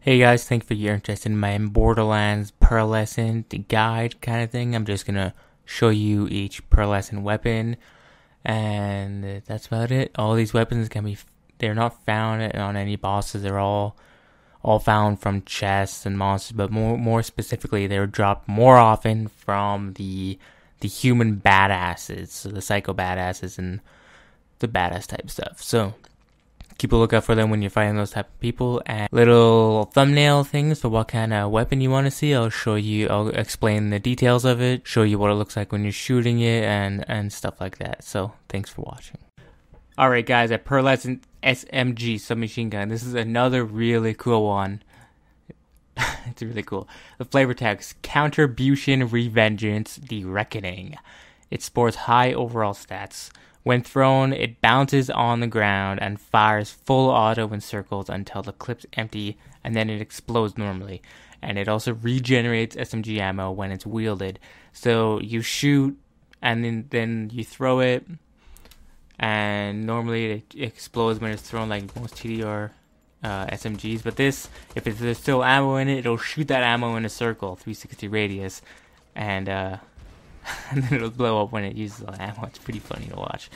Hey guys, thanks for your interest in my Borderlands Pearlescent guide kind of thing. I'm just gonna show you each Pearlescent weapon, and that's about it. All these weapons they're not found on any bosses. They're all found from chests and monsters, but more specifically, they're dropped more often from the human badasses, so the psycho badasses and the badass type stuff. So keep a lookout for them when you're fighting those type of people. And little thumbnail things for what kind of weapon you want to see. I'll explain the details of it, show you what it looks like when you're shooting it, and stuff like that. So thanks for watching. Alright guys, a Pearlescent SMG submachine gun. This is another really cool one. It's really cool. The flavor text: Counterbution Revengeance, the Reckoning. It sports high overall stats. When thrown, it bounces on the ground and fires full auto in circles until the clip's empty, and then it explodes normally. And it also regenerates SMG ammo when it's wielded. So you shoot, and then you throw it, and normally it explodes when it's thrown, like most TDR SMGs. But this, if there's still ammo in it, it'll shoot that ammo in a circle, 360 radius, and and then it'll blow up when it uses the ammo. It's pretty funny to watch.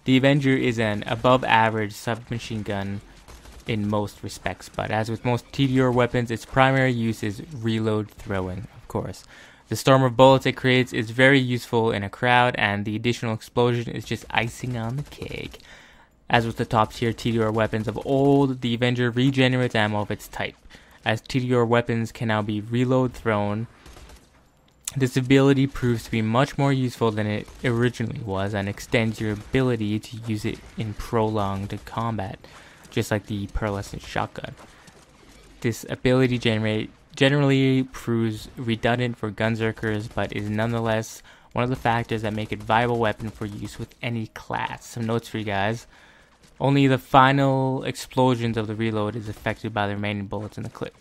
The Avenger is an above average submachine gun in most respects, but as with most TDR weapons, its primary use is reload throwing, of course. The storm of bullets it creates is very useful in a crowd, and the additional explosion is just icing on the cake. As with the top tier TDR weapons of old, the Avenger regenerates ammo of its type. As TDR weapons can now be reload thrown, this ability proves to be much more useful than it originally was, and extends your ability to use it in prolonged combat, just like the Pearlescent shotgun. This ability generally proves redundant for gunzerkers, but is nonetheless one of the factors that make it a viable weapon for use with any class. Some notes for you guys. Only the final explosions of the reload is affected by the remaining bullets in the clip.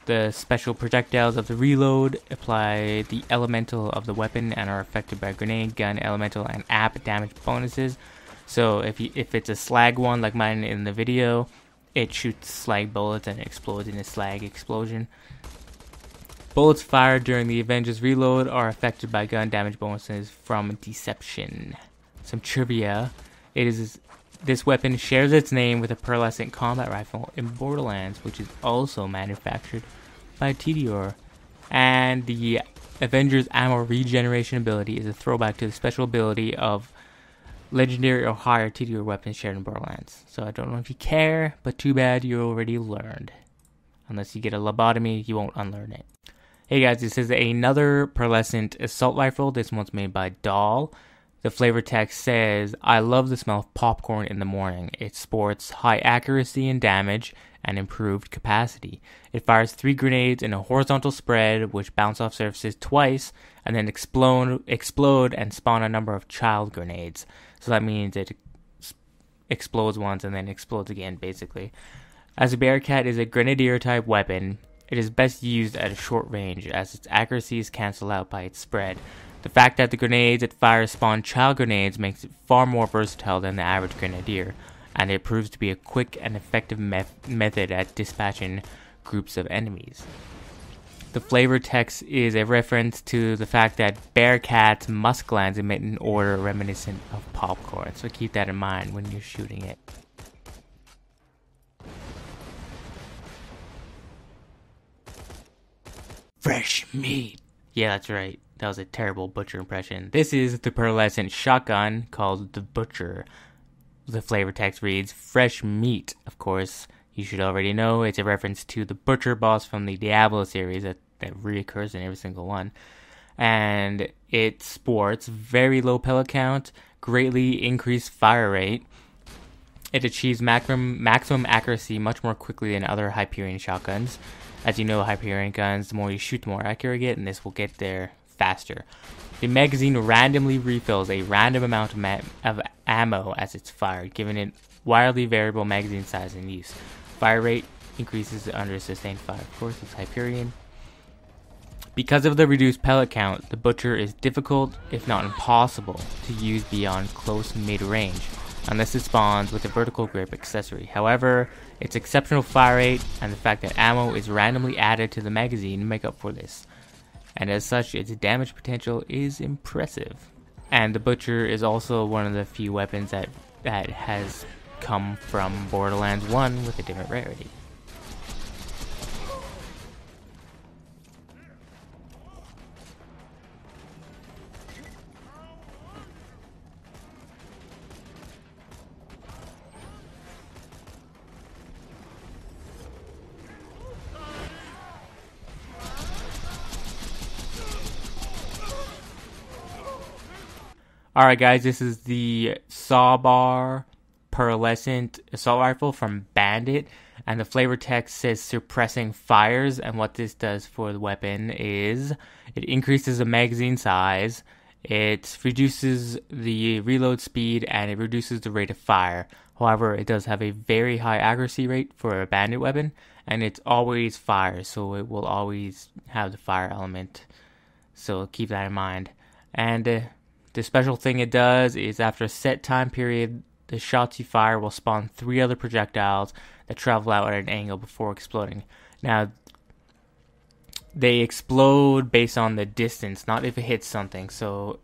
The special projectiles of the reload apply the elemental of the weapon and are affected by grenade, gun, elemental, and app damage bonuses. So if it's a slag one like mine in the video, it shoots slag bullets and it explodes in a slag explosion. Bullets fired during the Avenger's reload are affected by gun damage bonuses from Deception. Some trivia: this weapon shares its name with a Pearlescent combat rifle in Borderlands, which is also manufactured by TDR. And the Avenger's ammo regeneration ability is a throwback to the special ability of legendary or higher TDR weapons shared in Borderlands. So I don't know if you care, but too bad you already learned. Unless you get a lobotomy, you won't unlearn it. Hey guys, this is another Pearlescent assault rifle. This one's made by Doll. The flavor text says, "I love the smell of popcorn in the morning. It sports high accuracy and damage and improved capacity. It fires 3 grenades in a horizontal spread, which bounce off surfaces twice and then explode and spawn a number of child grenades." So that means it explodes once and then explodes again, basically. As a Bearcat is a grenadier type weapon, it is best used at a short range, as its accuracy is cancelled out by its spread. The fact that the grenades it fires spawn child grenades makes it far more versatile than the average grenadier, and it proves to be a quick and effective method at dispatching groups of enemies. The flavor text is a reference to the fact that Bearcat's musk glands emit an odor reminiscent of popcorn, so keep that in mind when you're shooting it. Fresh meat. Yeah, that's right. That was a terrible Butcher impression. This is the Pearlescent shotgun called the Butcher. The flavor text reads, "Fresh meat." Of course, you should already know it's a reference to the Butcher boss from the Diablo series that reoccurs in every single one. And it sports very low pellet count, greatly increased fire rate. It achieves maximum accuracy much more quickly than other Hyperion shotguns. As you know, Hyperion guns, the more you shoot, the more accurate you get, and this will get there faster. The magazine randomly refills a random amount of ammo as it's fired, giving it wildly variable magazine size and use. Fire rate increases under sustained fire. Of course, it's Hyperion. Because of the reduced pellet count, the Butcher is difficult, if not impossible, to use beyond close mid-range, unless it spawns with a vertical grip accessory. However, Its exceptional fire rate and the fact that ammo is randomly added to the magazine make up for this. And as such, its damage potential is impressive. And the Butcher is also one of the few weapons that has come from Borderlands 1 with a different rarity. Alright guys, this is the Sawbar Pearlescent assault rifle from Bandit, and the flavor text says suppressing fires, and what this does for the weapon is it increases the magazine size, it reduces the reload speed, and it reduces the rate of fire. However, it does have a very high accuracy rate for a Bandit weapon, and it's always fire, so it will always have the fire element, so keep that in mind. And the special thing it does is after a set time period, the shots you fire will spawn 3 other projectiles that travel out at an angle before exploding. Now, they explode based on the distance, not if it hits something, so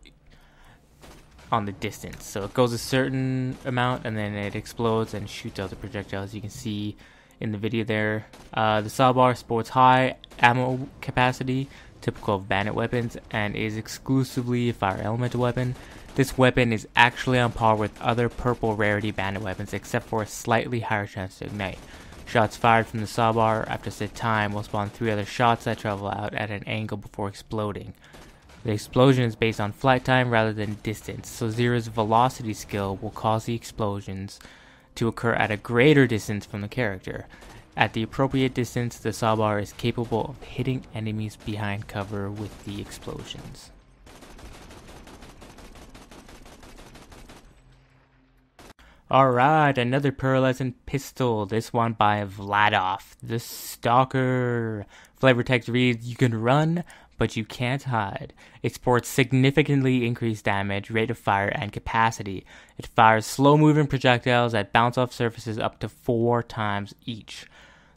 on the distance. So it goes a certain amount and then it explodes and shoots out the projectiles. You can see in the video there. The Sawbar sports high ammo capacity, typical of Bandit weapons, and is exclusively a fire elemental weapon. This weapon is actually on par with other purple rarity Bandit weapons, except for a slightly higher chance to ignite. Shots fired from the Sawbar after set time will spawn 3 other shots that travel out at an angle before exploding. The explosion is based on flight time rather than distance, so Zera's velocity skill will cause the explosions to occur at a greater distance from the character. At the appropriate distance, the Sawbar is capable of hitting enemies behind cover with the explosions. Alright, another Pearlescent pistol, this one by Vladoff, the Stalker. Flavor text reads, you can run, but you can't hide. It sports significantly increased damage, rate of fire, and capacity. It fires slow-moving projectiles that bounce off surfaces up to 4 times each.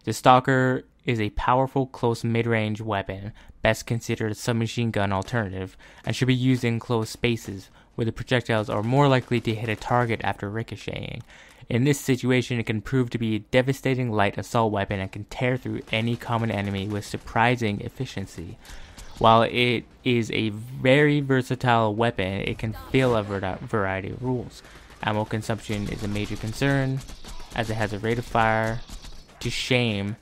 The Stalker is a powerful close mid-range weapon, best considered a submachine gun alternative, and should be used in closed spaces, where the projectiles are more likely to hit a target after ricocheting. In this situation, it can prove to be a devastating light assault weapon and can tear through any common enemy with surprising efficiency. While it is a very versatile weapon, it can fail a variety of rules. Ammo consumption is a major concern, as it has a rate of fire to shame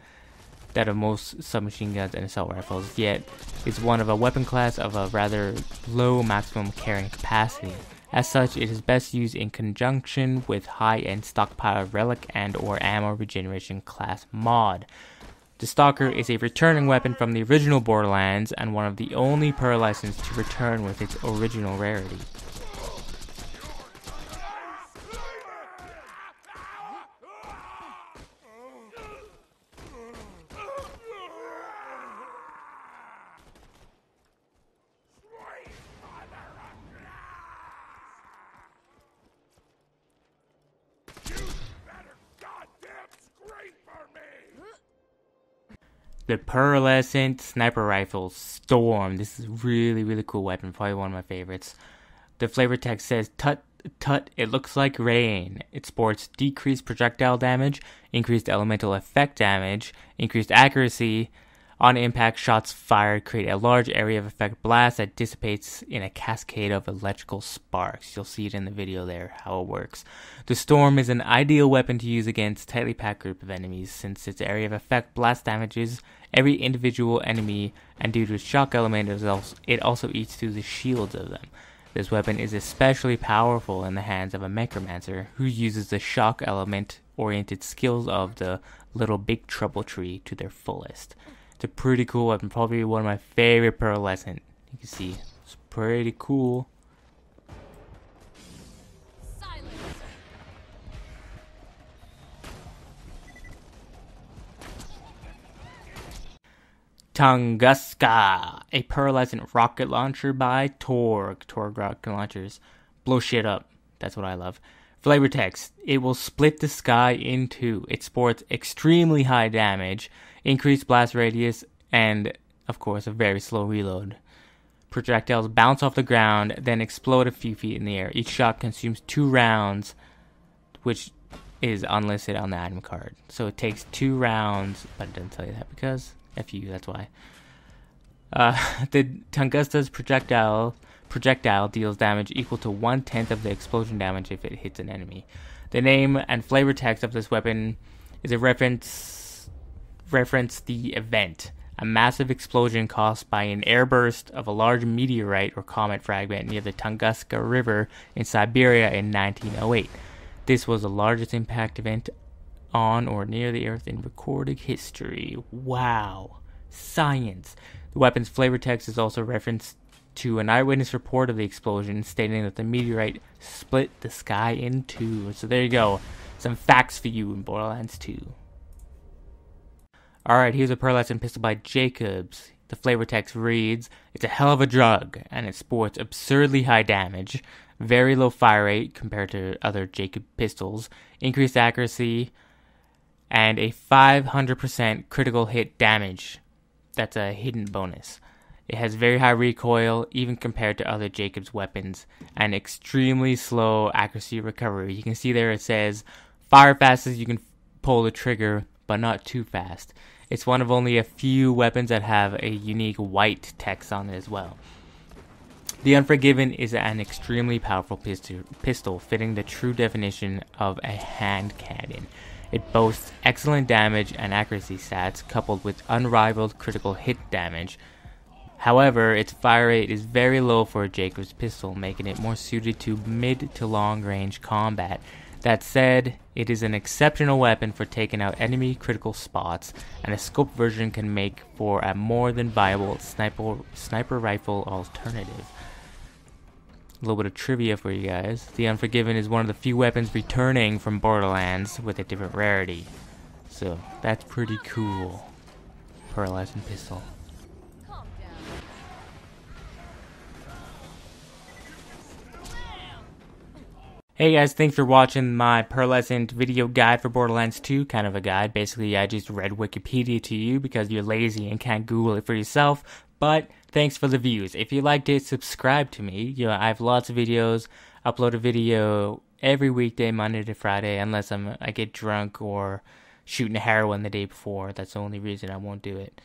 that of most submachine guns and assault rifles, yet is one of a weapon class of a rather low maximum carrying capacity. As such, it is best used in conjunction with high-end stockpile relic and or ammo regeneration class mod. The Stalker is a returning weapon from the original Borderlands and one of the only Pearlescents to return with its original rarity. The Pearlescent Sniper Rifle Storm. This is a really cool weapon, probably one of my favorites. The flavor text says, tut, tut, it looks like rain. It sports decreased projectile damage, increased elemental effect damage, increased accuracy. On impact, shots fired create a large area of effect blast that dissipates in a cascade of electrical sparks. You'll see it in the video there, how it works. The Storm is an ideal weapon to use against a tightly packed group of enemies, since its area of effect blast damages every individual enemy, and due to its shock element, it also eats through the shields of them. This weapon is especially powerful in the hands of a Necromancer, who uses the shock element-oriented skills of the Little Big Trouble tree to their fullest. It's a pretty cool weapon, probably one of my favorite Pearlescent. You can see, it's pretty cool. Tunguska, a Pearlescent rocket launcher by Torg rocket launchers. Blow shit up. That's what I love. Flavor text. It will split the sky in two. It sports extremely high damage, increased blast radius, and, of course, a very slow reload. Projectiles bounce off the ground, then explode a few feet in the air. Each shot consumes 2 rounds, which is unlisted on the item card. So it takes 2 rounds, but it doesn't tell you that because F you, that's why. The Tunguska's projectile deals damage equal to 1/10 of the explosion damage if it hits an enemy. The name and flavor text of this weapon is a reference the event, a massive explosion caused by an airburst of a large meteorite or comet fragment near the Tunguska River in Siberia in 1908. This was the largest impact event on or near the Earth in recorded history. Wow. Science. The weapon's flavor text is also referenced to an eyewitness report of the explosion, stating that the meteorite split the sky in two. So there you go. Some facts for you in Borderlands 2. Alright, here's a Pearlescent pistol by Jacobs. The flavor text reads, "It's a hell of a drug, and it sports absurdly high damage, very low fire rate compared to other Jacob pistols, increased accuracy, and a 500% critical hit damage." That's a hidden bonus. It has very high recoil, even compared to other Jacobs weapons, and extremely slow accuracy recovery. You can see there it says, fire fast as you can pull the trigger, but not too fast. It's one of only a few weapons that have a unique white text on it as well. The Unforgiven is an extremely powerful pistol, fitting the true definition of a hand cannon. It boasts excellent damage and accuracy stats, coupled with unrivaled critical hit damage. However, its fire rate is very low for a Jacobs pistol, making it more suited to mid to long range combat. That said, it is an exceptional weapon for taking out enemy critical spots, and a scoped version can make for a more than viable sniper rifle alternative. A little bit of trivia for you guys. The Unforgiven is one of the few weapons returning from Borderlands with a different rarity. So, that's pretty cool. Pearlescent pistol. Hey guys, thanks for watching my Pearlescent video guide for Borderlands 2. Kind of a guide. Basically, I just read Wikipedia to you because you're lazy and can't Google it for yourself. But thanks for the views. If you liked it, subscribe to me. You know, I have lots of videos. Upload a video every weekday, Monday to Friday, unless I get drunk or shooting heroin the day before. That's the only reason I won't do it.